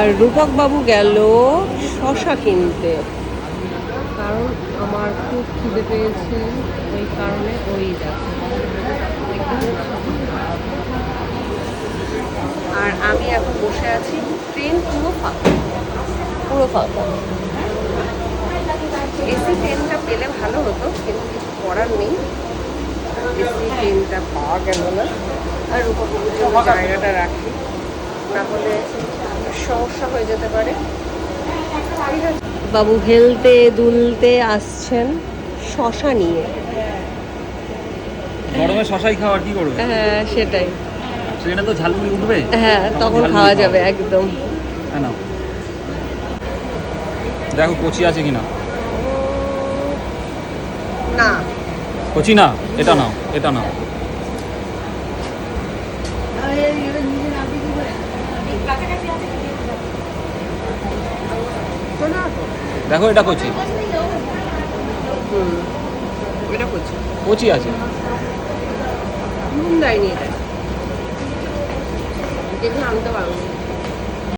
আর রূপক বাবু গেল শশা কিনতে, কারণ আমার খুব খিদে পেয়েছে, ওই কারণে ওই দেখো। আর আমি এখন বসে আছি, ট্রেন পুরো ফাঁকা, পুরো ফাঁকা। এসি ট্রেনটা পেলে ভালো হতো, কিন্তু কিছু করার নেই, এসি ট্রেনটা পাওয়া গেল না। আর রূপক বাবুর জন্য জায়গাটা রাখি, না হলে সমস্যা হয়ে যেতে পারে। বাবু হেলতে দুলতে আসছেন শশা নিয়ে। গরমে শশাই খাওয়ার কি করবে? হ্যাঁ সেটাই, ট্রেনে তো ঝালমুড়ি উঠবে, হ্যাঁ তখন খাওয়া যাবে একদম। হ্যাঁ না, দেখো কচি আছে কিনা। না কচি না, এটা নাও, এটা নাও। দেখো এটা কচি, এটা করছি, কচি আছে। নুন দেয়নি, এটা দেখুন আনতে পারবো।